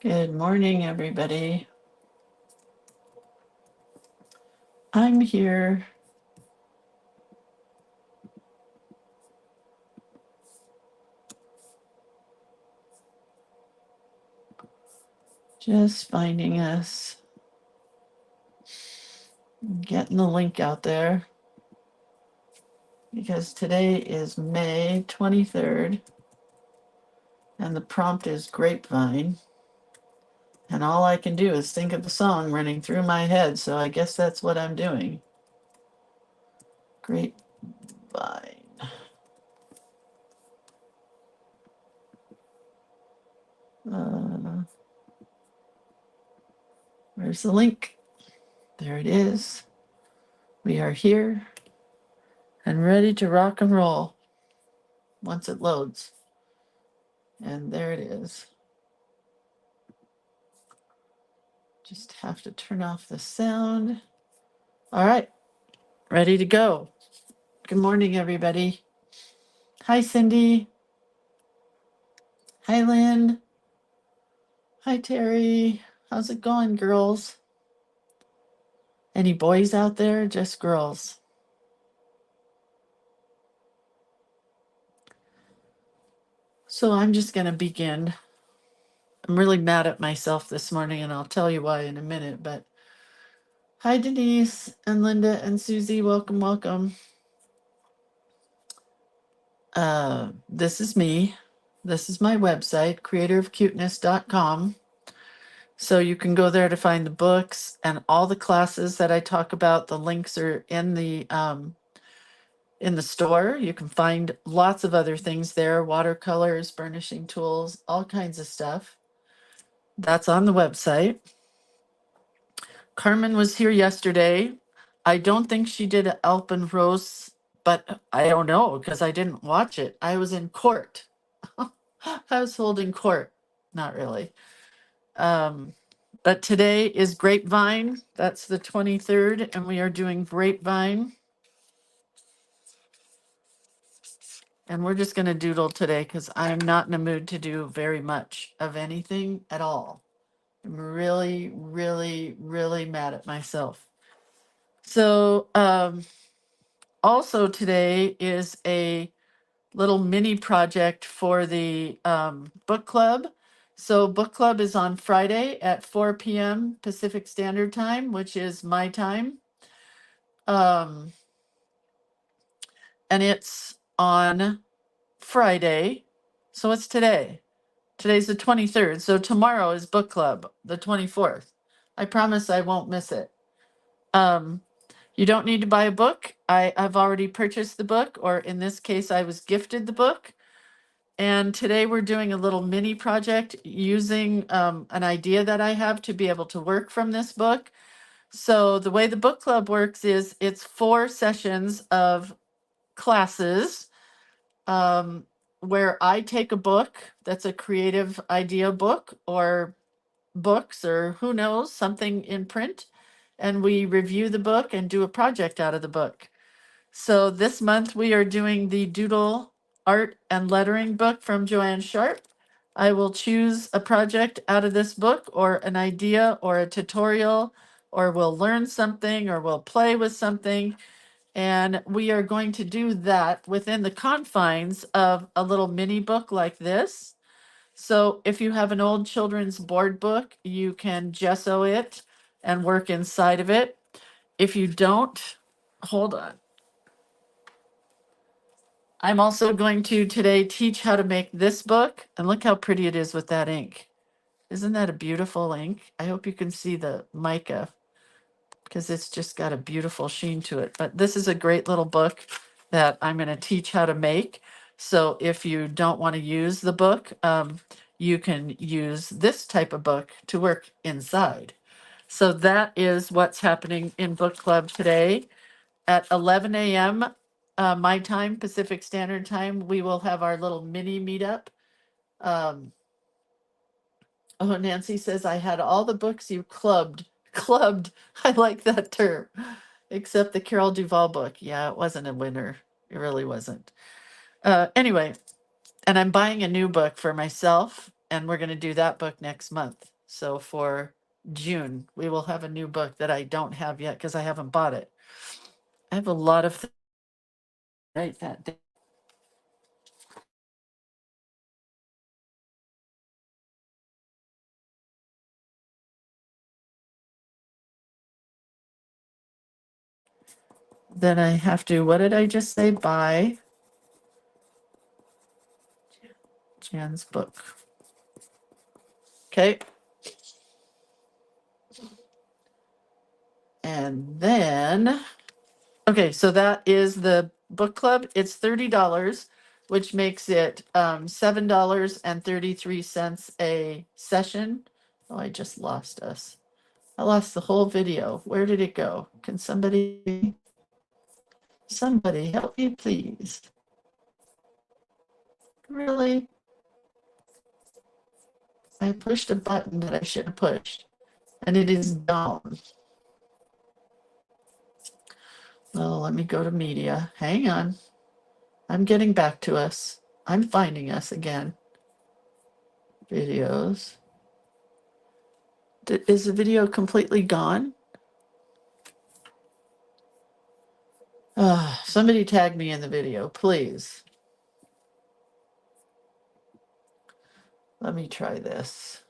Good morning, everybody. I'm here. Just finding us, getting the link out there because today is May 23rd and the prompt is grapevine. And all I can do is think of the song running through my head, so I guess that's what I'm doing. Grapevine. Where's the link? There it is. We are here and ready to rock and roll once it loads. And there it is. Just have to turn off the sound. All right, ready to go. Good morning, everybody. Hi, Cindy. Hi, Lynn. Hi, Terry. How's it going, girls? Any boys out there? Just girls. So I'm just going to begin. I'm really mad at myself this morning, and I'll tell you why in a minute. But hi, Denise and Linda and Susie. Welcome, welcome. This is me. This is my website, creatorofcuteness.com. So you can go there to find the books and all the classes that I talk about. The links are in the store. You can find lots of other things there, watercolors, burnishing tools, all kinds of stuff. That's on the website. Carmen was here yesterday. I don't think she did an Alpenrose, but I don't know because I didn't watch it. I was in court. I was holding court. Not really. But today is Grapevine. That's the 23rd, and we are doing Grapevine. And we're just going to doodle today because I'm not in a mood to do very much of anything at all. I'm really, really, really mad at myself. So, also today is a little mini project for the book club. So book club is on Friday at 4 p.m. Pacific Standard Time, which is my time. And it's on Friday. So it's today. Today's the 23rd. So tomorrow is book club, the 24th. I promise I won't miss it. You don't need to buy a book. I've already purchased the book, or in this case, I was gifted the book. And today we're doing a little mini project using an idea that I have to be able to work from this book. So the way the book club works is it's 4 sessions of classes where I take a book that's a creative idea book or books or who knows, something in print, and we review the book and do a project out of the book. So this month we are doing the Doodle art and lettering book from Joanne Sharp. I will choose a project out of this book or an idea or a tutorial, or we'll learn something or we'll play with something. And we are going to do that within the confines of a little mini book like this. So if you have an old children's board book, you can gesso it and work inside of it. If you don't, hold on. I'm also going to today teach how to make this book. And look how pretty it is with that ink. Isn't that a beautiful ink? I hope you can see the mica because it's just got a beautiful sheen to it. But this is a great little book that I'm going to teach how to make. So if you don't want to use the book, you can use this type of book to work inside. So that is what's happening in book club today. At 11 a.m. My time, Pacific Standard Time, we will have our little mini meetup. Oh, Nancy says, I had all the books you clubbed. Clubbed. I like that term. Except the Carol Duvall book. Yeah, it wasn't a winner. It really wasn't. Anyway, and I'm buying a new book for myself, and we're going to do that book next month. So for June, we will have a new book that I don't have yet because I haven't bought it. I have a lot of things. Write that down. Then I have to, what did I just say? Buy Jan's book. Okay. And then, okay, so that is the book club. It's $30, which makes it $7.33 a session. Oh, I just lost us. I lost the whole video. Where did it go? Can somebody help me, please? Really? I pushed a button that I should have pushed, and it is gone. Well, let me go to media. Hang on. I'm getting back to us. I'm finding us again. Videos. Is the video completely gone? Somebody tag me in the video, please. Let me try this.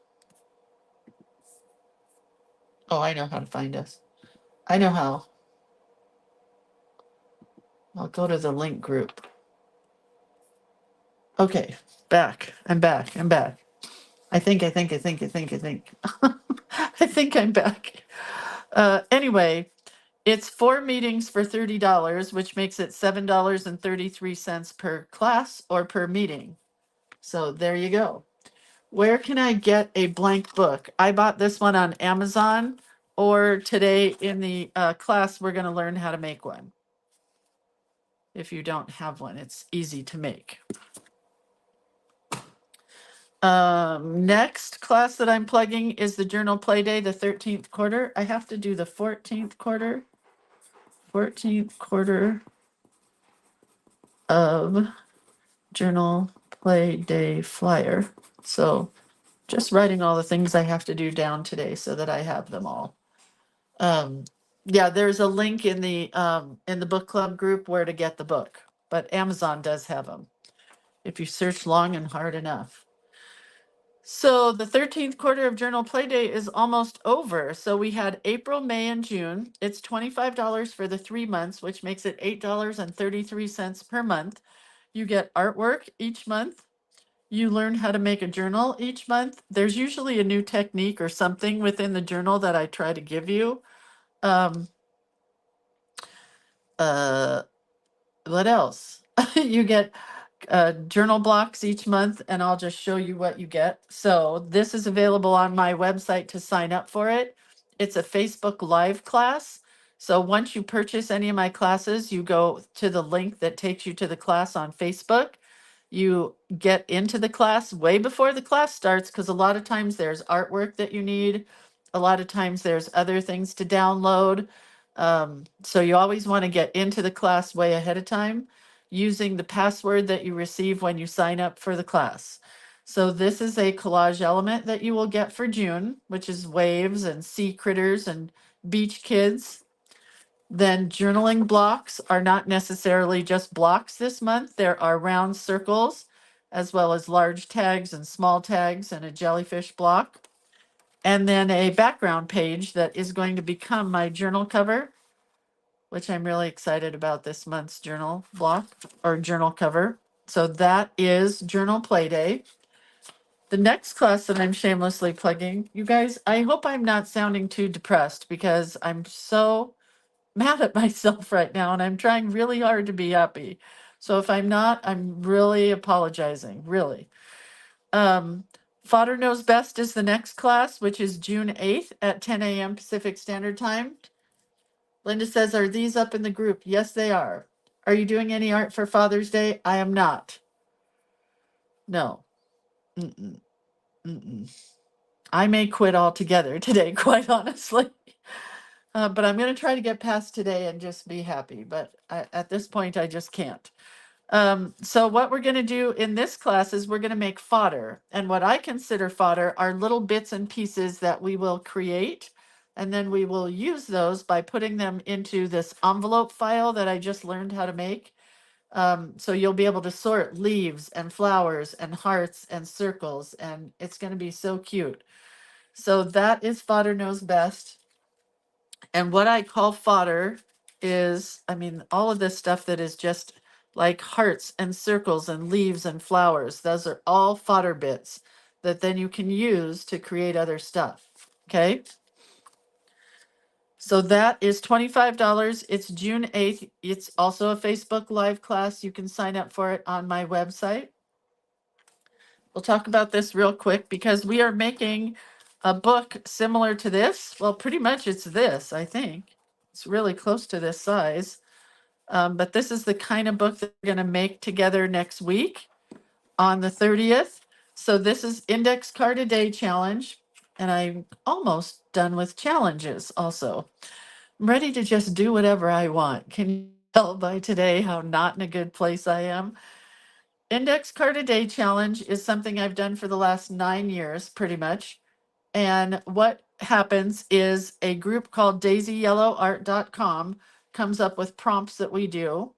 Oh, I know how to find us. I know how. I'll go to the link group. Okay, back. I'm back. I think. I think I'm back. Anyway, it's 4 meetings for $30, which makes it $7.33 per class or per meeting. So there you go. Where can I get a blank book? I bought this one on Amazon, or today in the class, we're going to learn how to make one. If you don't have one, it's easy to make. Next class that I'm plugging is the Journal Play Day, the 13th quarter. I have to do the 14th quarter. 14th quarter of Journal Play Day flyer. So just writing all the things I have to do down today so that I have them all. Yeah, there's a link in the book club group where to get the book, but Amazon does have them if you search long and hard enough. So the 13th quarter of Journal Play Day is almost over. So we had April, May, and June. It's $25 for the 3 months, which makes it $8.33 per month. You get artwork each month. You learn how to make a journal each month. There's usually a new technique or something within the journal that I try to give you. Um, what else? You get journal blocks each month, and I'll just show you what you get. So this is available on my website to sign up for it. It's a Facebook Live class. So once you purchase any of my classes, you go to the link that takes you to the class on Facebook. You get into the class way before the class starts because a lot of times there's artwork that you need. A lot of times there's other things to download. So you always want to get into the class way ahead of time using the password that you receive when you sign up for the class. So this is a collage element that you will get for June, which is waves and sea critters and beach kids. Then journaling blocks are not necessarily just blocks this month. There are round circles, as well as large tags and small tags and a jellyfish block. And then a background page that is going to become my journal cover, which I'm really excited about this month's journal block or journal cover. So that is Journal Play Day. The next class that I'm shamelessly plugging, you guys, I hope I'm not sounding too depressed because I'm so mad at myself right now and I'm trying really hard to be happy. So if I'm not, I'm really apologizing, really. Fodder Knows Best is the next class, which is June 8th at 10 a.m. Pacific Standard Time. Linda says, are these up in the group? Yes, they are. Are you doing any art for Father's Day? I am not. No. Mm-mm. Mm-mm. I may quit altogether today, quite honestly. But I'm going to try to get past today and just be happy. But at this point, I just can't. So what we're going to do in this class is we're going to make fodder. And what I consider fodder are little bits and pieces that we will create. And then we will use those by putting them into this envelope file that I just learned how to make. So you'll be able to sort leaves and flowers and hearts and circles, and it's going to be so cute. So that is Fodder Knows Best. And what I call fodder is, I mean, all of this stuff that is just like hearts and circles and leaves and flowers, those are all fodder bits that then you can use to create other stuff. Okay. So that is $25. It's June 8th. It's also a Facebook Live class. You can sign up for it on my website. We'll talk about this real quick because we are making a book similar to this. Well, pretty much it's this, I think. It's really close to this size. But this is the kind of book that we're going to make together next week on the 30th. So this is Index Card a Day Challenge. And I'm almost done with challenges also. I'm ready to just do whatever I want. Can you tell by today how not in a good place I am? Index Card a Day Challenge is something I've done for the last 9 years, pretty much. And what happens is a group called daisyyellowart.com comes up with prompts that we do.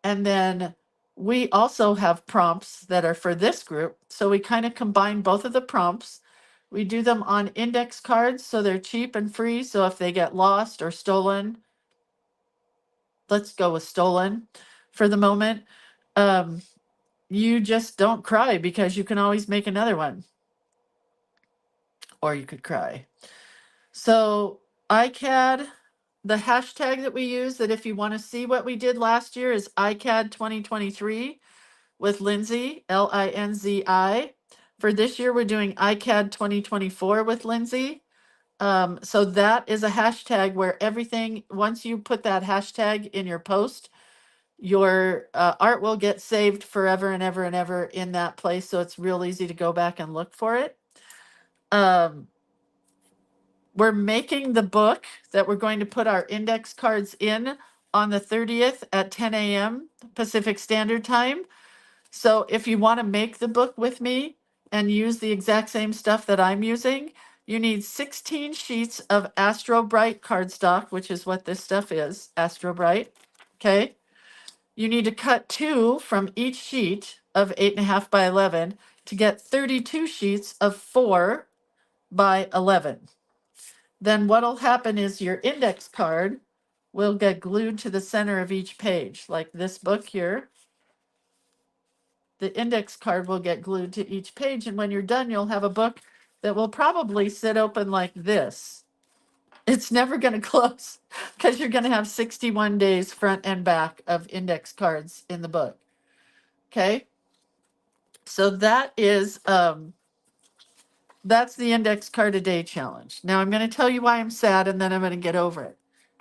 And then we also have prompts that are for this group. So we kind of combine both of the prompts. We do them on index cards, so they're cheap and free. So if they get lost or stolen, let's go with stolen for the moment. You just don't cry because you can always make another one. Or you could cry. So ICAD, the hashtag that we use, that if you want to see what we did last year, is ICAD 2023 with Lindsay, Linzi. For this year, we're doing ICAD 2024 with Lindsay. So that is a hashtag where everything, once you put that hashtag in your post, your art will get saved forever and ever and ever in that place. So it's real easy to go back and look for it. We're making the book that we're going to put our index cards in on the 30th at 10 a.m. Pacific Standard Time. So if you want to make the book with me and use the exact same stuff that I'm using, you need 16 sheets of Astro Bright cardstock, which is what this stuff is, Astro Bright. Okay. You need to cut 2 from each sheet of 8.5 by 11 to get 32 sheets of 4 by 11. Then what'll happen is your index card will get glued to the center of each page, like this book here. The index card will get glued to each page, and when you're done, you'll have a book that will probably sit open like this. It's never going to close because you're going to have 61 days front and back of index cards in the book. Okay. So that is that's the Index Card a Day Challenge. Now I'm going to tell you why I'm sad, and then I'm going to get over it.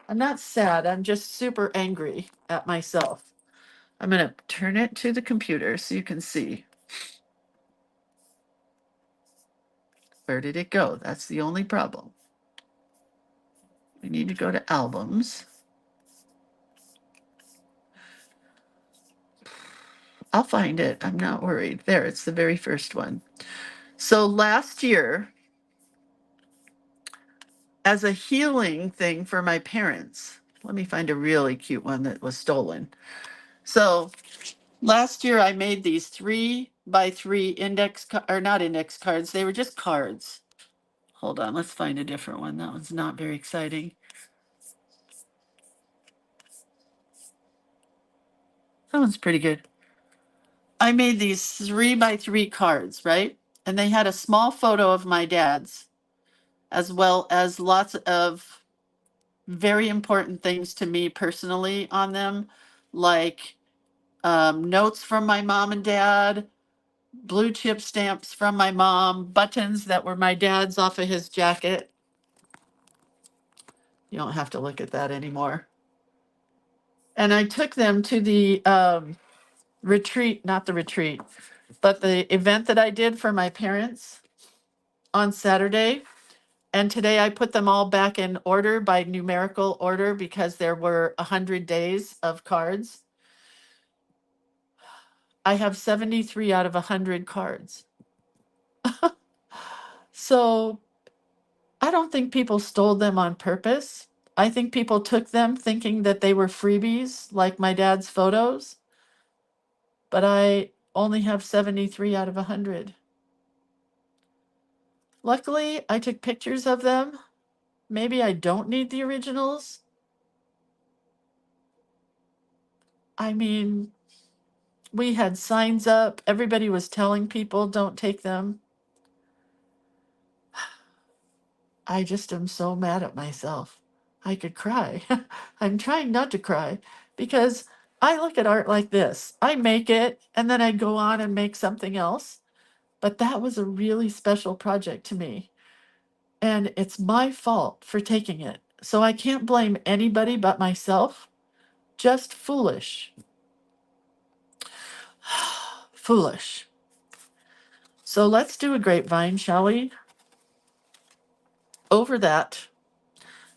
I'm not sad. I'm just super angry at myself. I'm going to turn it to the computer so you can see. Where did it go? That's the only problem. We need to go to albums. I'll find it. I'm not worried. There, it's the very first one. So last year, as a healing thing for my parents, let me find a really cute one that was stolen. So last year I made these 3 by 3 index, or not index cards, they were just cards. Hold on, let's find a different one. That one's not very exciting. That one's pretty good. I made these 3 by 3 cards, right? And they had a small photo of my dad's, as well as lots of very important things to me personally on them, like notes from my mom and dad, blue chip stamps from my mom, buttons that were my dad's off of his jacket. You don't have to look at that anymore. And I took them to the retreat, not the retreat, but the event that I did for my parents on Saturday. And today I put them all back in order by numerical order because there were 100 days of cards. I have 73 out of 100 cards. So I don't think people stole them on purpose. I think people took them thinking that they were freebies, like my dad's photos, but I only have 73 out of 100. Luckily, I took pictures of them. Maybe I don't need the originals. I mean, we had signs up. Everybody was telling people don't take them. I just am so mad at myself. I could cry. I'm trying not to cry because I look at art like this. I make it and then I go on and make something else. But that was a really special project to me. And it's my fault for taking it. So I can't blame anybody but myself. Just foolish. Foolish. So let's do a grapevine, shall we? Over that.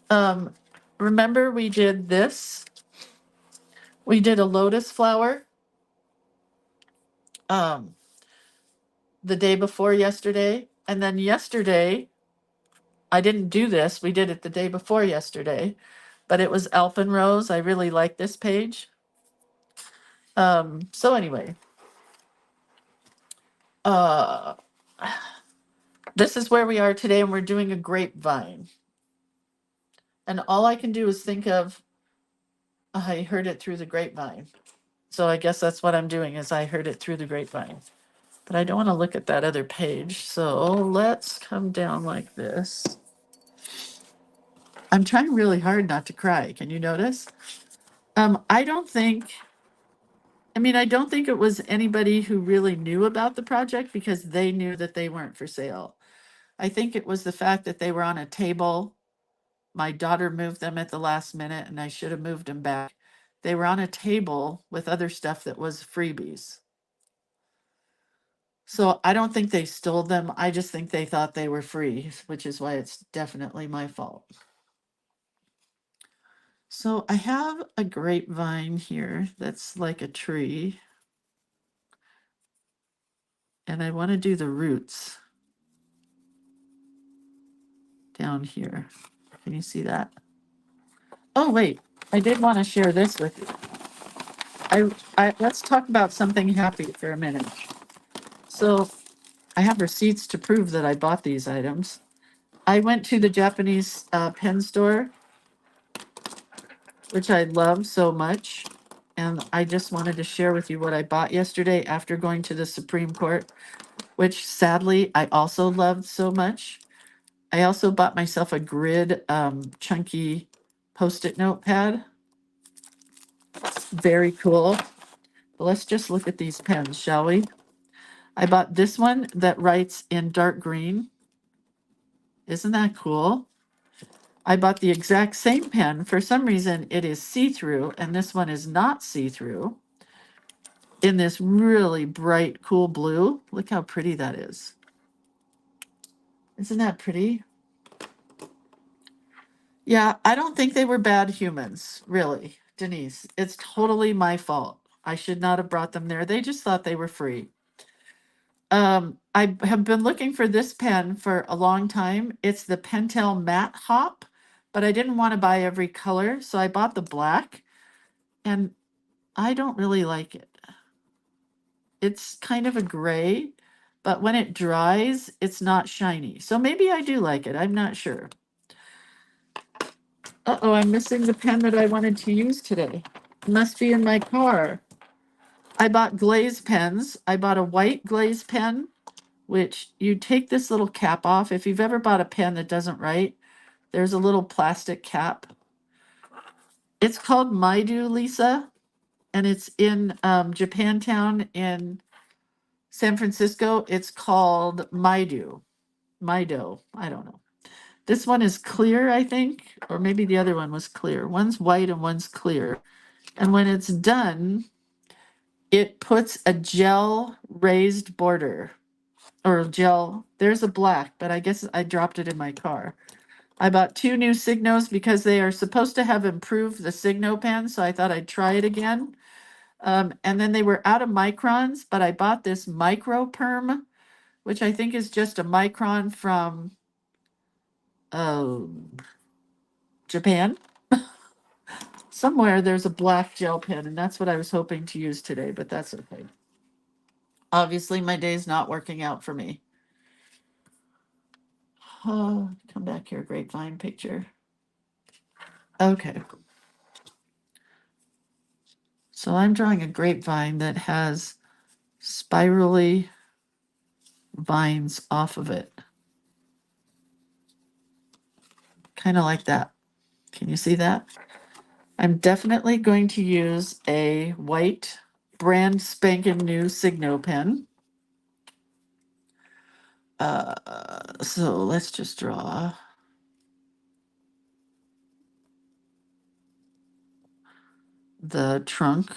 Um, remember we did this? We did a lotus flower um, the day before yesterday. And then yesterday, I didn't do this. We did it the day before yesterday, but it was Alpenrose. I really like this page. So anyway, uh, this is where we are today, and we're doing a grapevine. And all I can do is think of, I heard it through the grapevine. So I guess that's what I'm doing is I heard it through the grapevine. But I don't want to look at that other page. So let's come down like this. I'm trying really hard not to cry. Can you notice? I don't think, I don't think it was anybody who really knew about the project because they knew that they weren't for sale. I think it was the fact that they were on a table. My daughter moved them at the last minute and I should have moved them back. They were on a table with other stuff that was freebies. So I don't think they stole them. I just think they thought they were free, which is why it's definitely my fault. So I have a grapevine here that's like a tree. And I want to do the roots down here. Can you see that? Oh, wait, I did want to share this with you. Let's talk about something happy for a minute. So I have receipts to prove that I bought these items. I went to the Japanese pen store, which I love so much. And I just wanted to share with you what I bought yesterday after going to the Supreme Court, which sadly I also loved so much. I also bought myself a grid chunky Post-it notepad. Very cool. But let's just look at these pens, shall we? I bought this one that writes in dark green. Isn't that cool? I bought the exact same pen. For some reason, it is see-through, and this one is not see-through. In this really bright, cool blue. Look how pretty that is. Isn't that pretty? Yeah, I don't think they were bad humans, really, Denise. It's totally my fault. I should not have brought them there. They just thought they were free. I have been looking for this pen for a long time. It's the Pentel Matte Hop, but I didn't want to buy every color, so I bought the black, and I don't really like it. It's kind of a gray, but when it dries, it's not shiny. So maybe I do like it. I'm not sure. Uh-oh, I'm missing the pen that I wanted to use today. It must be in my car. I bought glaze pens. I bought a white glaze pen, which you take this little cap off. If you've ever bought a pen that doesn't write, there's a little plastic cap. It's called Maidu, Lisa, and it's in Japantown in San Francisco. It's called Maidu. Maido, I don't know. This one is clear, I think, or maybe the other one was clear. One's white and one's clear. And when it's done, it puts a gel raised border or gel. There's a black, but I guess I dropped it in my car. I bought 2 new Signos because they are supposed to have improved the Signo pen, so I thought I'd try it again. And then they were out of microns, but I bought this micro perm, which I think is just a micron from Japan. Somewhere there's a black gel pen, and that's what I was hoping to use today, but that's okay. Obviously, my day's not working out for me. Oh, come back here, grapevine picture. Okay. So I'm drawing a grapevine that has spirally vines off of it. Kind of like that. Can you see that? I'm definitely going to use a white brand spanking new Signo pen. So let's just draw the trunk.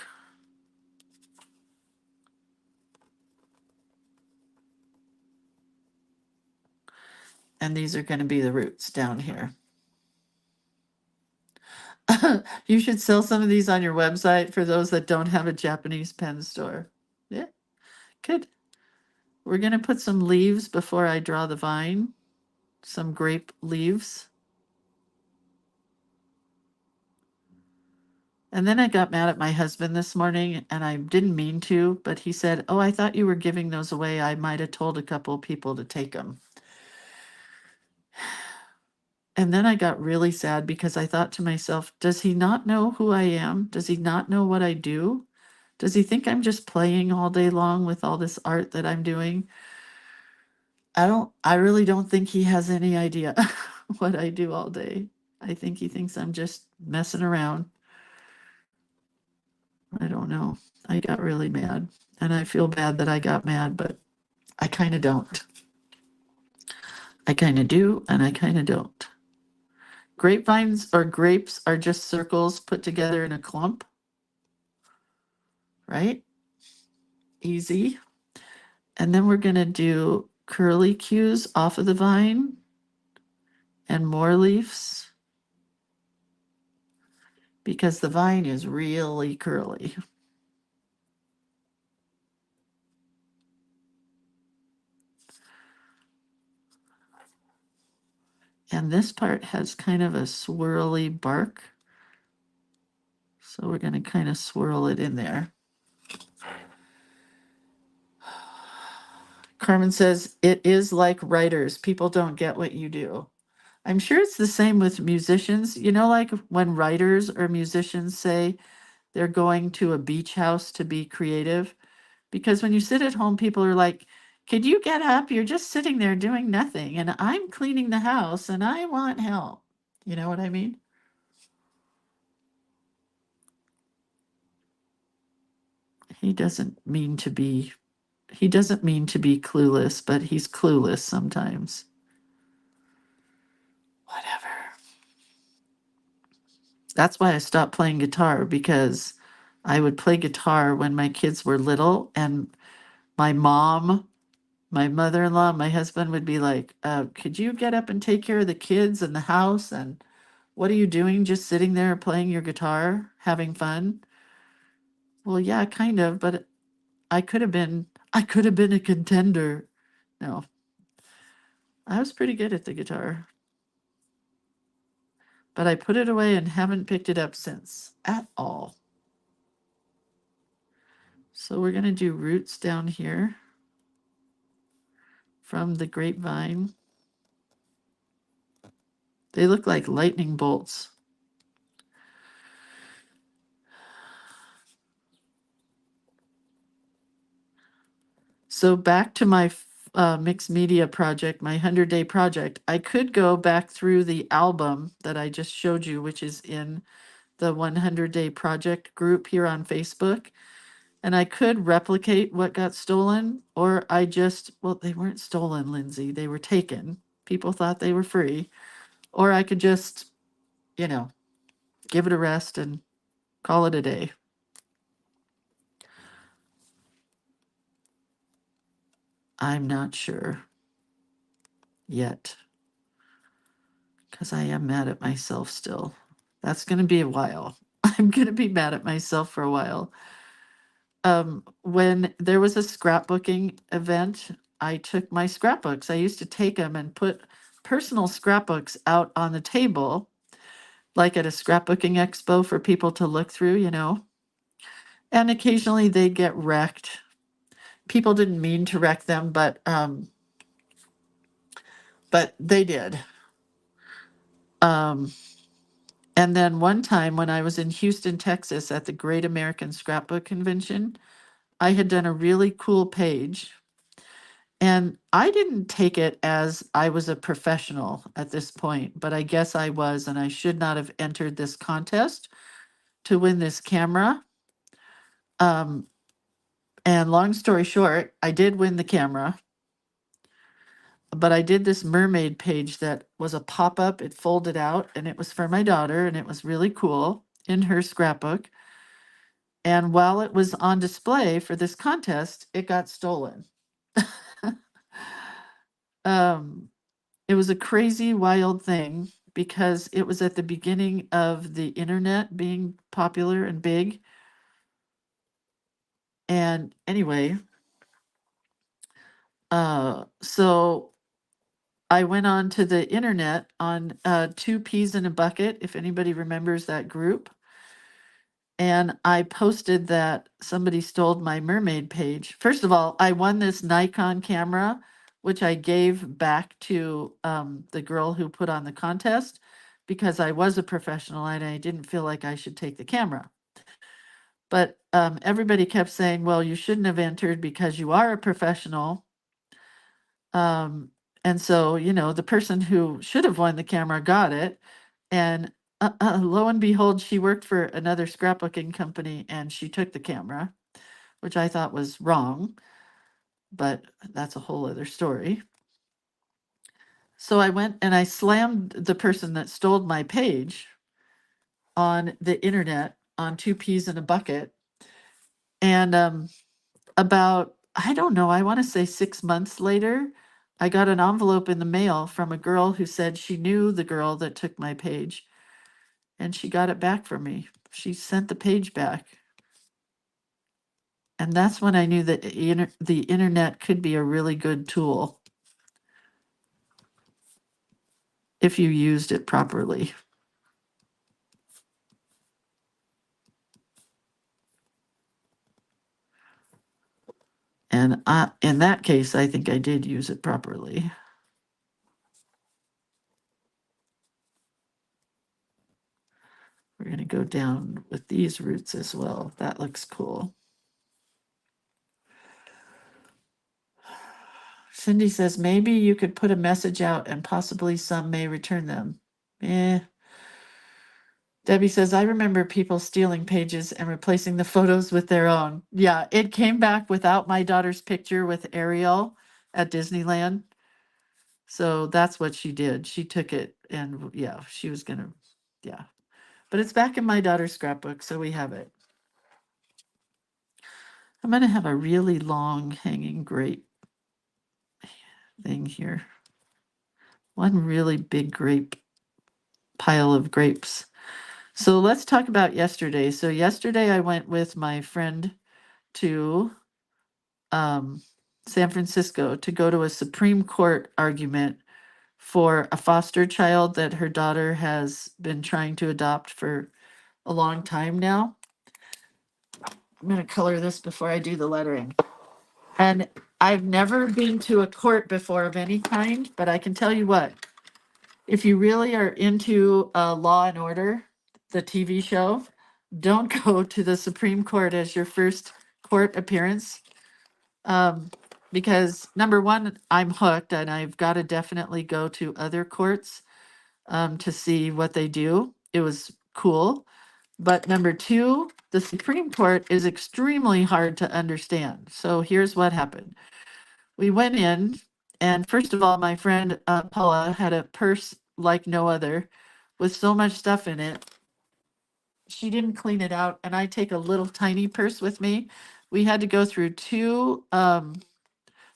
And these are going to be the roots down here. You should sell some of these on your website for those that don't have a Japanese pen store. Yeah, good. We're going to put some leaves before I draw the vine, some grape leaves. And then I got mad at my husband this morning, and I didn't mean to, but he said, "Oh, I thought you were giving those away. I might have told a couple people to take them." And then I got really sad because I thought to myself, does he not know who I am? Does he not know what I do? Does he think I'm just playing all day long with all this art that I'm doing? I really don't think he has any idea what I do all day. I think he thinks I'm just messing around. I don't know. I got really mad, and I feel bad that I got mad, but I kind of don't. I kind of do, and I kind of don't. Grapevines or grapes are just circles put together in a clump, right? Easy. And then we're going to do curly cues off of the vine and more leaves because the vine is really curly. And this part has kind of a swirly bark. So we're going to kind of swirl it in there. Carmen says, it is like writers. People don't get what you do. I'm sure it's the same with musicians. You know, like when writers or musicians say they're going to a beach house to be creative. Because when you sit at home, people are like, could you get up? You're just sitting there doing nothing. And I'm cleaning the house and I want help. You know what I mean? He doesn't mean to be clueless, but he's clueless sometimes. Whatever. That's why I stopped playing guitar, because I would play guitar when my kids were little, and my mom, my mother-in-law, my husband would be like, could you get up and take care of the kids and the house? And what are you doing? Just sitting there playing your guitar, having fun? Well, yeah, kind of, but I could have been a contender. No, I was pretty good at the guitar, but I put it away and haven't picked it up since at all. So we're going to do roots down here from the grapevine. They look like lightning bolts. So back to my mixed media project, my 100-day project. I could go back through the album that I just showed you, which is in the 100-day project group here on Facebook. And I could replicate what got stolen, or well, they weren't stolen, Lindsay. They were taken. People thought they were free. Or I could just, give it a rest and call it a day. I'm not sure yet, because I am mad at myself still. That's going to be a while. I'm going to be mad at myself for a while. when there was a scrapbooking event, I took my scrapbooks. I used to take them and put personal scrapbooks out on the table, like at a scrapbooking expo for people to look through, you know. And occasionally they get wrecked. People didn't mean to wreck them, but they did. Um, and then one time when I was in Houston, Texas at the Great American Scrapbook Convention, I had done a really cool page. And I didn't take it as I was a professional at this point, but I guess I was, and I should not have entered this contest to win this camera. Um, and long story short, I did win the camera, but I did this mermaid page that was a pop-up. It folded out, and it was for my daughter, and it was really cool in her scrapbook. And while it was on display for this contest, it got stolen. um, It was a crazy, wild thing because it was at the beginning of the internet being popular and big. And anyway, so I went on to the internet on Two Peas in a Bucket, if anybody remembers that group. And I posted that somebody stole my mermaid page. First of all, I won this Nikon camera, which I gave back to the girl who put on the contest because I was a professional and I didn't feel like I should take the camera. But everybody kept saying, well, you shouldn't have entered because you are a professional. Um, and so, you know, the person who should have won the camera got it. And lo and behold, she worked for another scrapbooking company and she took the camera, which I thought was wrong, but that's a whole other story. So I went and I slammed the person that stole my page on the internet on Two Peas in a Bucket. And about, I don't know, I want to say 6 months later, I got an envelope in the mail from a girl who said she knew the girl that took my page and she got it back for me. She sent the page back. And that's when I knew that the internet could be a really good tool if you used it properly. And in that case, I think I did use it properly. We're going to go down with these roots as well. That looks cool. Cindy says, maybe you could put a message out and possibly some may return them. Debbie says, I remember people stealing pages and replacing the photos with their own. Yeah, it came back without my daughter's picture with Ariel at Disneyland. So that's what she did. She took it and yeah, she was going to, yeah. But it's back in my daughter's scrapbook, so we have it. I'm going to have a really long hanging grape thing here. One really big grape pile of grapes. So let's talk about yesterday. So yesterday I went with my friend to San Francisco to go to a Supreme Court argument for a foster child that her daughter has been trying to adopt for a long time now. I'm going to color this before I do the lettering. And I've never been to a court before of any kind, but I can tell you what, if you really are into Law and Order, the TV show, don't go to the Supreme Court as your first court appearance. Because number one, I'm hooked and I've got to definitely go to other courts to see what they do. It was cool. But number two, the Supreme Court is extremely hard to understand. So here's what happened. We went in, and first of all, my friend Paula had a purse like no other with so much stuff in it. She didn't clean it out, and I take a little tiny purse with me. We had to go through two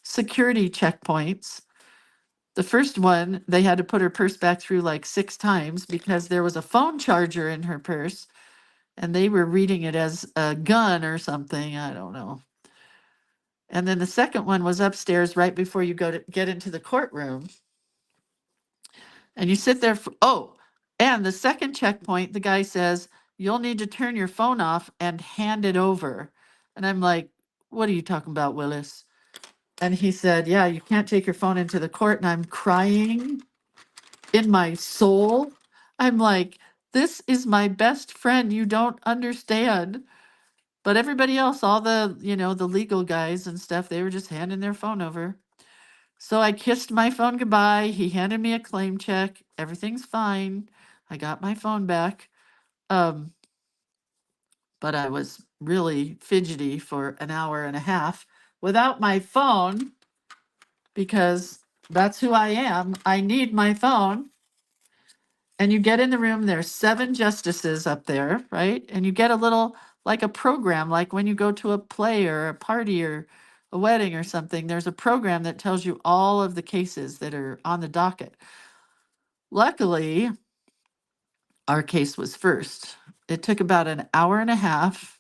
security checkpoints. The first one, they had to put her purse back through like 6 times because there was a phone charger in her purse. and they were reading it as a gun or something. I don't know. And then the second one was upstairs right before you go to get into the courtroom. And you sit there for, oh, and the second checkpoint, the guy says, you'll need to turn your phone off and hand it over. And I'm like, what are you talking about, Willis? And he said, yeah, you can't take your phone into the court. And I'm crying in my soul. I'm like, this is my best friend. You don't understand. But everybody else, all the, the legal guys and stuff, they were just handing their phone over. So I kissed my phone goodbye. He handed me a claim check. Everything's fine. I got my phone back. Um, but I was really fidgety for an hour and a half without my phone because that's who I am. I need my phone. And you get in the room, there's 7 justices up there, right? And you get a little, like a program, like when you go to a play or a party or a wedding or something, there's a program that tells you all of the cases that are on the docket. Luckily, our case was first. It took about an hour and a half.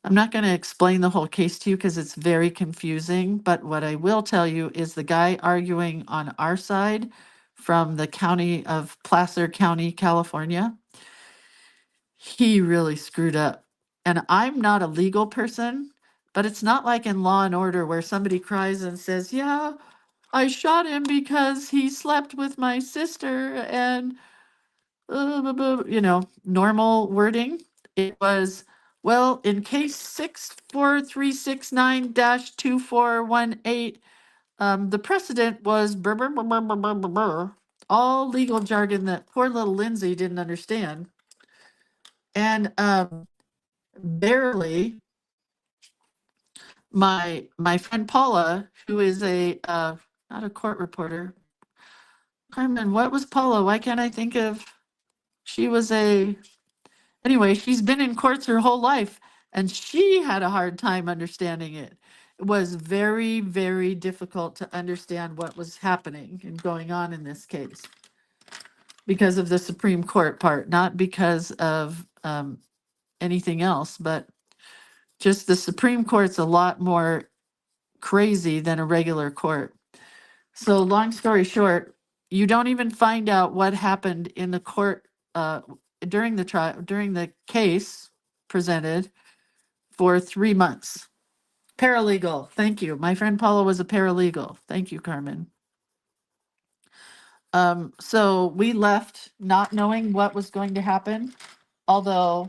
I'm not going to explain the whole case to you because it's very confusing, but what I will tell you is the guy arguing on our side from the county of Placer County, California, he really screwed up. And I'm not a legal person, but it's not like in Law and Order where somebody cries and says, yeah, I shot him because he slept with my sister and normal wording. It was, well, in case 64369-2418, the precedent was brr, brr, brr, brr, brr, brr, brr, brr, all legal jargon that poor little Lindsay didn't understand. And barely my friend Paula, who is a not a court reporter. Carmen, what was Paula? Why can't I think of? She was anyway, she's been in courts her whole life and she had a hard time understanding it. It was very, very difficult to understand what was happening and going on in this case because of the Supreme Court part, not because of anything else, but just the Supreme Court's a lot more crazy than a regular court. So long story short, you don't even find out what happened in the court during the trial, during the case presented for 3 months. Paralegal, thank you. My friend Paula was a paralegal. Thank you, Carmen. So we left not knowing what was going to happen, although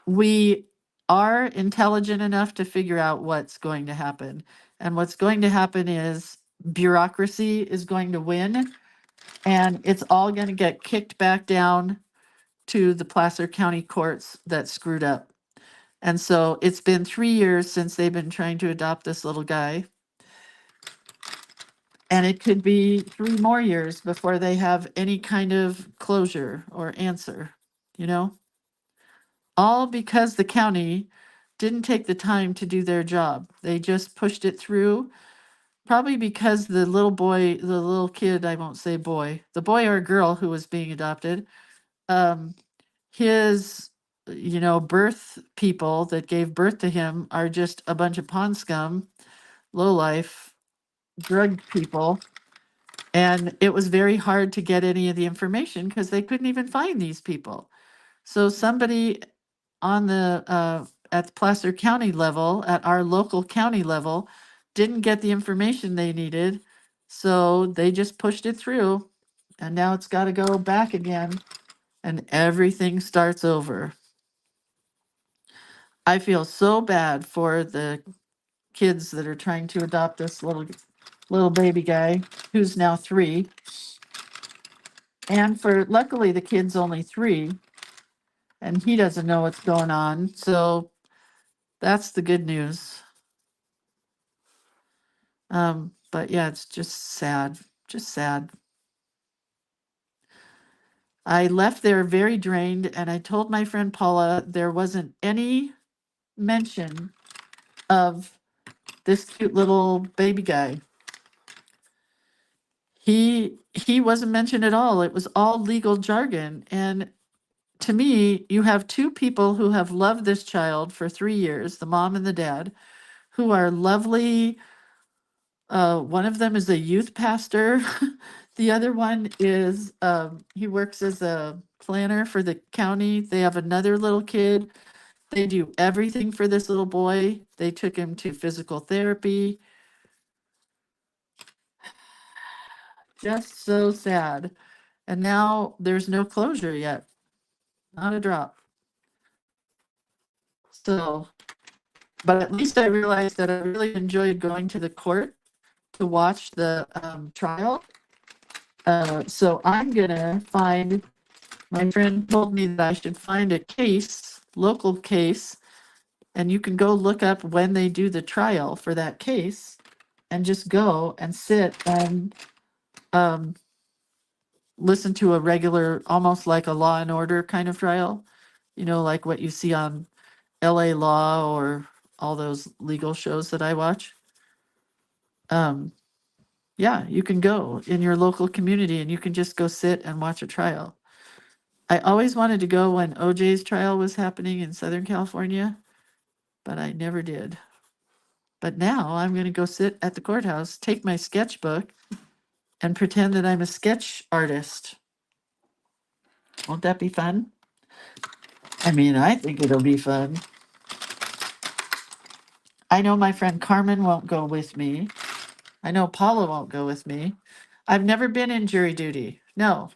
we are intelligent enough to figure out what's going to happen. And what's going to happen is bureaucracy is going to win, and it's all going to get kicked back down to the Placer County courts that screwed up. And so it's been 3 years since they've been trying to adopt this little guy. And it could be 3 more years before they have any kind of closure or answer, you know? All because the county didn't take the time to do their job. They just pushed it through, probably because the little boy, the little kid, I won't say boy, the boy or girl who was being adopted, um, his, birth people that gave birth to him are just a bunch of pond scum, lowlife, drug people. And it was very hard to get any of the information because they couldn't even find these people. So somebody on the at the Placer County level, at our local county level, didn't get the information they needed. So they just pushed it through. And now it's got to go back again. And everything starts over. I feel so bad for the kids that are trying to adopt this little baby guy who's now 3. And for luckily the kid's only 3 and he doesn't know what's going on. So that's the good news. But yeah, it's just sad. Just sad. I left there very drained, and I told my friend Paula there wasn't any mention of this cute little baby guy. He wasn't mentioned at all. It was all legal jargon, and to me, you have two people who have loved this child for 3 years, the mom and the dad, who are lovely. One of them is a youth pastor. The other one is, he works as a planner for the county. They have another little kid. They do everything for this little boy. They took him to physical therapy. Just so sad. And now there's no closure yet. Not a drop. So, but at least I realized that I really enjoyed going to the court to watch the trial. So I'm gonna find, my friend told me that I should find a case, local case, and you can go look up when they do the trial for that case and just go and sit and um, listen to a regular, almost like a Law and Order kind of trial, like what you see on LA Law or all those legal shows that I watch. Yeah, you can go in your local community and you can just go sit and watch a trial. I always wanted to go when OJ's trial was happening in Southern California, but I never did. But now I'm going to go sit at the courthouse, take my sketchbook, and pretend that I'm a sketch artist. Won't that be fun? I mean, I think it'll be fun. I know my friend Carmen won't go with me. I know Paula won't go with me. I've never been in jury duty. No.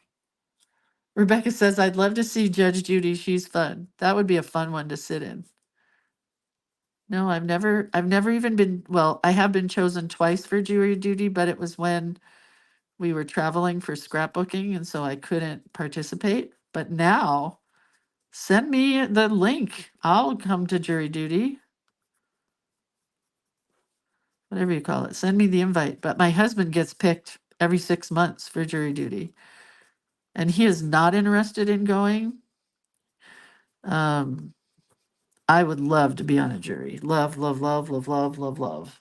Rebecca says, I'd love to see Judge Judy. She's fun. That would be a fun one to sit in. No, I've never even been, well, I have been chosen twice for jury duty, but it was when we were traveling for scrapbooking, and so I couldn't participate. But now, send me the link. I'll come to jury duty. Whatever you call it. Send me the invite. But my husband gets picked every 6 months for jury duty, and he is not interested in going. I would love to be on a jury. Love, love, love, love, love, love, love.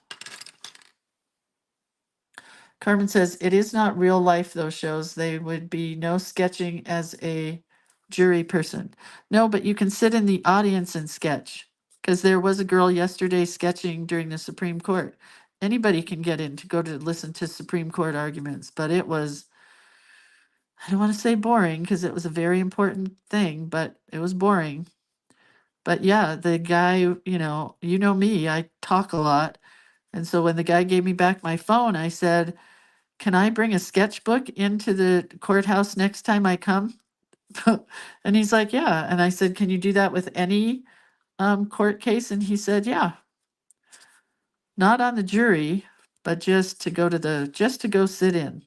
Carmen says, it is not real life, those shows. They would be no sketching as a jury person. No, but you can sit in the audience and sketch. Because there was a girl yesterday sketching during the Supreme Court. Anybody can get in to go to listen to Supreme Court arguments, but it was, I don't want to say boring because it was a very important thing, but it was boring. But yeah, the guy, you know me, I talk a lot. And so when the guy gave me back my phone, I said, can I bring a sketchbook into the courthouse next time I come? And he's like, yeah. And I said, can you do that with any court case? And he said, yeah. Not on the jury, but just to go sit in.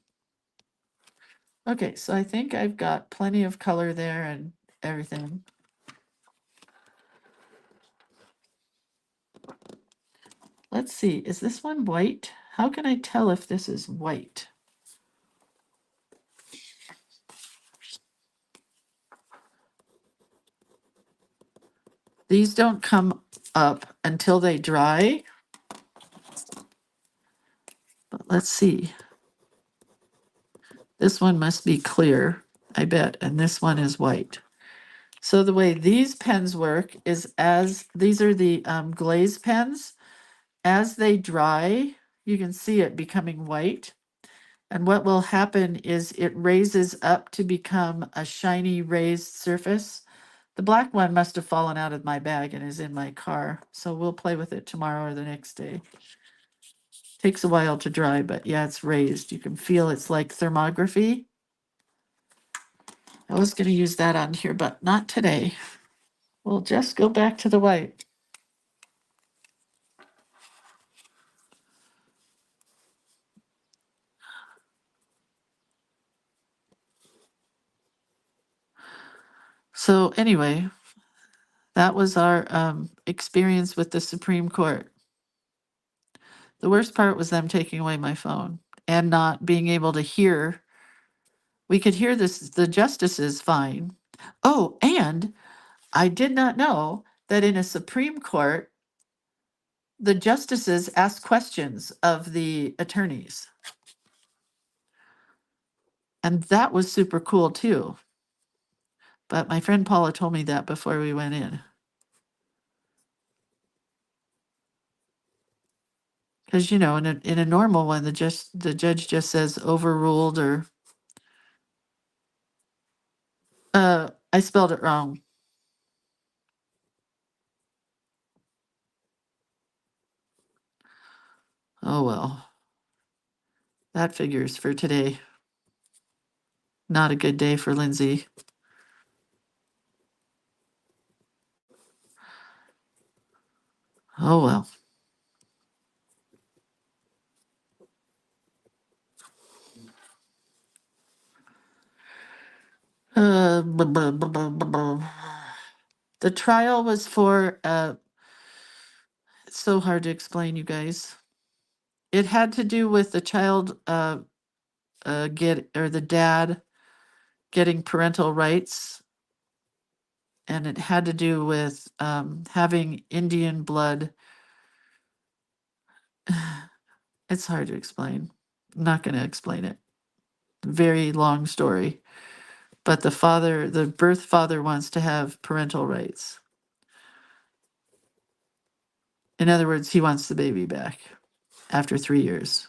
Okay, so I think I've got plenty of color there and everything. Let's see, is this one white? How can I tell if this is white? These don't come up until they dry. But let's see. This one must be clear, I bet, and this one is white. So the way these pens work is these are the glaze pens. As they dry, you can see it becoming white. And what will happen is it raises up to become a shiny raised surface. The black one must have fallen out of my bag and is in my car. So we'll play with it tomorrow or the next day. Takes a while to dry, but yeah, it's raised. You can feel it's like thermography. I was going to use that on here, but not today. We'll just go back to the white. So anyway, that was our experience with the Supreme Court. The worst part was them taking away my phone and not being able to hear. We could hear the justices fine. Oh, and I did not know that in a Supreme Court, the justices ask questions of the attorneys. And that was super cool too. But my friend Paula told me that before we went in. Because, you know, in a normal one, the judge just says overruled or, I spelled it wrong. Oh, well, that figures for today. Not a good day for Lindsay. Oh, well. Blah, blah, blah, blah, blah, blah. The trial was for, it's so hard to explain, you guys. It had to do with the child, or the dad getting parental rights, and it had to do with having Indian blood. It's hard to explain. I'm not going to explain it. Very long story. But the birth father wants to have parental rights. In other words, he wants the baby back after 3 years.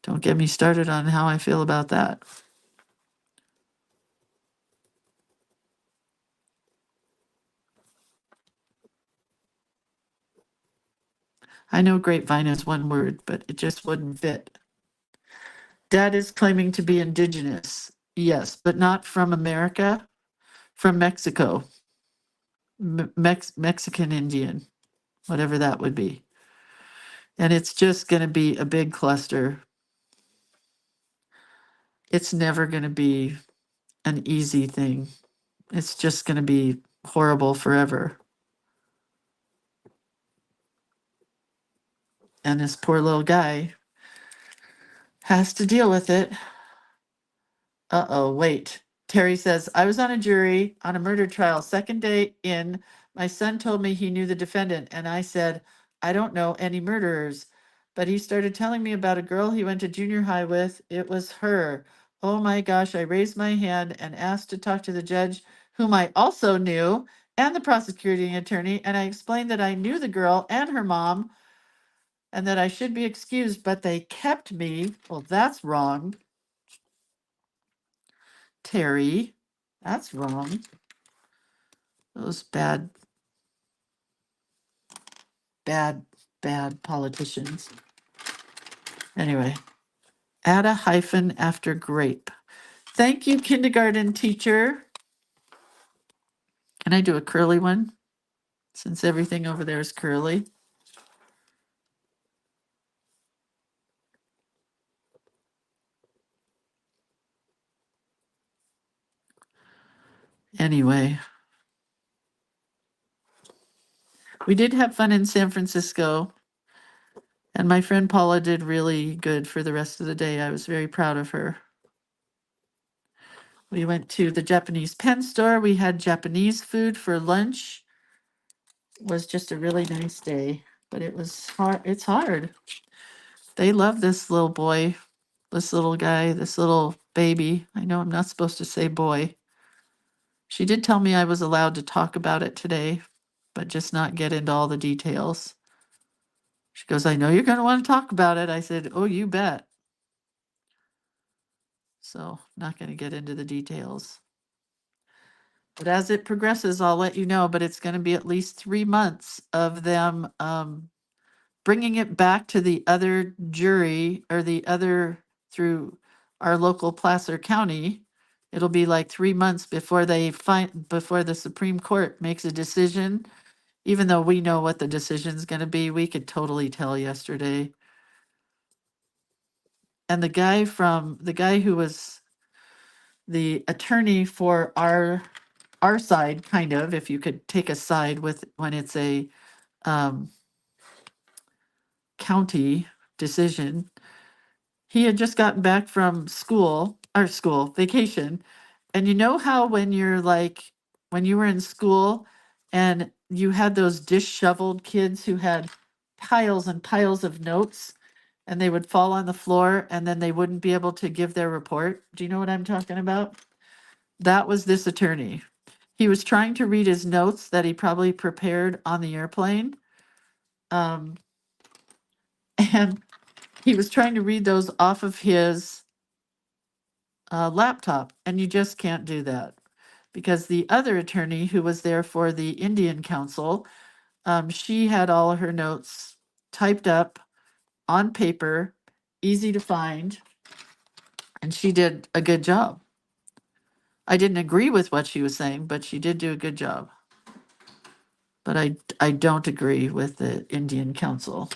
Don't get me started on how I feel about that. I know grapevine is one word, but it just wouldn't fit. Dad is claiming to be indigenous. Yes, but not from America, from Mexico. Mexican Indian, whatever that would be. And it's just going to be a big cluster. It's never going to be an easy thing. It's just going to be horrible forever. And this poor little guy has to deal with it. Uh-oh, wait. Terry says, I was on a jury on a murder trial. Second day in, my son told me he knew the defendant, and I said, I don't know any murderers. But he started telling me about a girl he went to junior high with. It was her. Oh my gosh, I raised my hand and asked to talk to the judge, whom I also knew, and the prosecuting attorney, and I explained that I knew the girl and her mom, and that I should be excused, but they kept me. Well, that's wrong. Terry, that's wrong. Those bad, bad, bad politicians. Anyway, add a hyphen after grape. Thank you, kindergarten teacher. Can I do a curly one? Since everything over there is curly. Anyway, we did have fun in San Francisco. And my friend Paula did really good for the rest of the day. I was very proud of her. We went to the Japanese pen store. We had Japanese food for lunch. It was just a really nice day, but it was hard. It's hard. They love this little boy, this little guy, this little baby. I know I'm not supposed to say boy. She did tell me I was allowed to talk about it today, but just not get into all the details. She goes, I know you're going to want to talk about it. I said, oh, you bet. So, not going to get into the details. But as it progresses, I'll let you know. But it's going to be at least 3 months of them bringing it back to the other jury or the other through our local Placer County. It'll be like 3 months before before the Supreme Court makes a decision. Even though we know what the decision's going to be, we could totally tell yesterday. And the guy who was the attorney for our side, kind of, if you could take a side with when it's a um, county decision. He had just gotten back from school vacation. And you know how when you're like, when you were in school and you had those disheveled kids who had piles and piles of notes and they would fall on the floor and then they wouldn't be able to give their report? Do you know what I'm talking about? That was this attorney. He was trying to read his notes that he probably prepared on the airplane. Um, and he was trying to read those off of his laptop, and you just can't do that. Because the other attorney who was there for the Indian Council, she had all of her notes typed up on paper, easy to find, and she did a good job. I didn't agree with what she was saying, but she did do a good job. But I don't agree with the Indian Council.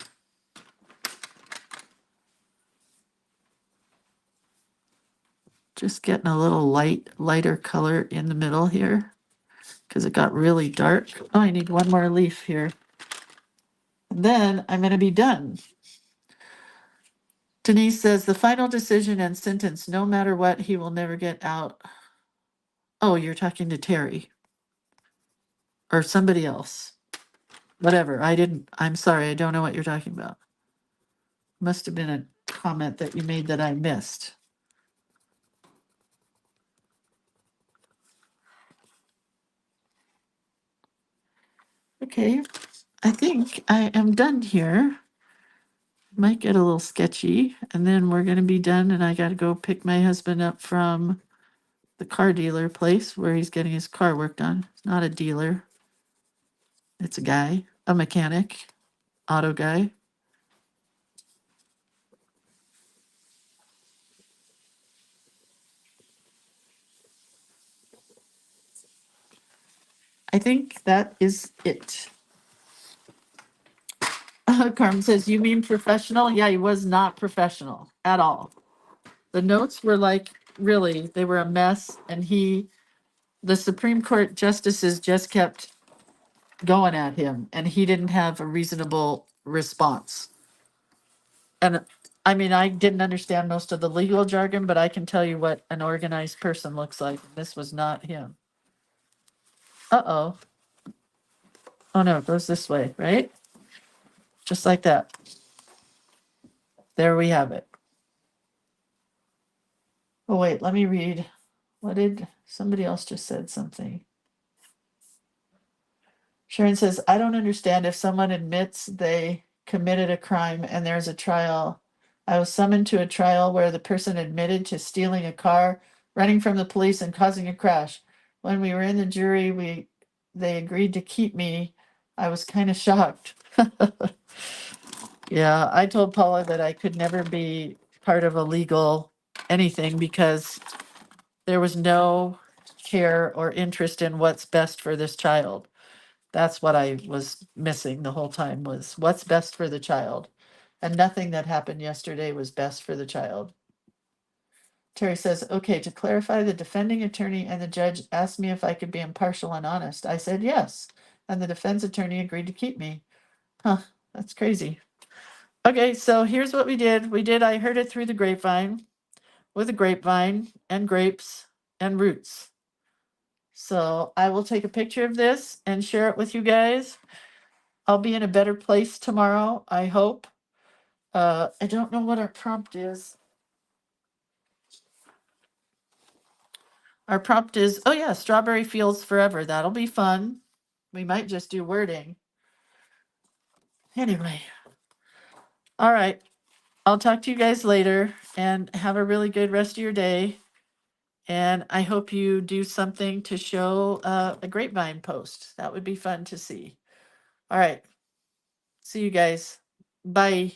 Just getting a little lighter color in the middle here because it got really dark. Oh, I need one more leaf here. Then I'm going to be done. Denise says the final decision and sentence, no matter what, he will never get out. Oh, you're talking to Terry or somebody else. Whatever. I'm sorry. I don't know what you're talking about. Must have been a comment that you made that I missed. Okay. I think I am done here. Might get a little sketchy, and then we're going to be done, and I got to go pick my husband up from the car dealer place where he's getting his car worked on. It's not a dealer. It's a guy, a mechanic, auto guy. I think that is it. Carmen says, you mean professional? Yeah, he was not professional at all. The notes were like, really, they were a mess. And the Supreme Court justices just kept going at him and he didn't have a reasonable response. And I mean, I didn't understand most of the legal jargon, but I can tell you what an organized person looks like. This was not him. Uh-oh. Oh no, it goes this way, right? Just like that. There we have it. Oh, wait, let me read. What did somebody else just said something? Sharon says, I don't understand if someone admits they committed a crime and there's a trial. I was summoned to a trial where the person admitted to stealing a car, running from the police, and causing a crash. When we were in the jury, they agreed to keep me. I was kind of shocked. Yeah, I told Paula that I could never be part of a legal anything because there was no care or interest in what's best for this child. That's what I was missing the whole time was what's best for the child. And nothing that happened yesterday was best for the child. Terry says, okay, to clarify, the defending attorney and the judge asked me if I could be impartial and honest. I said yes. And the defense attorney agreed to keep me. Huh, that's crazy. Okay, so here's what we did. I heard it through the grapevine with a grapevine and grapes and roots. So I will take a picture of this and share it with you guys. I'll be in a better place tomorrow, I hope. I don't know what our prompt is. Our prompt is, oh yeah, strawberry fields forever. That'll be fun. We might just do wording. Anyway. All right. I'll talk to you guys later and have a really good rest of your day. And I hope you do something to show a grapevine post. That would be fun to see. All right. See you guys. Bye.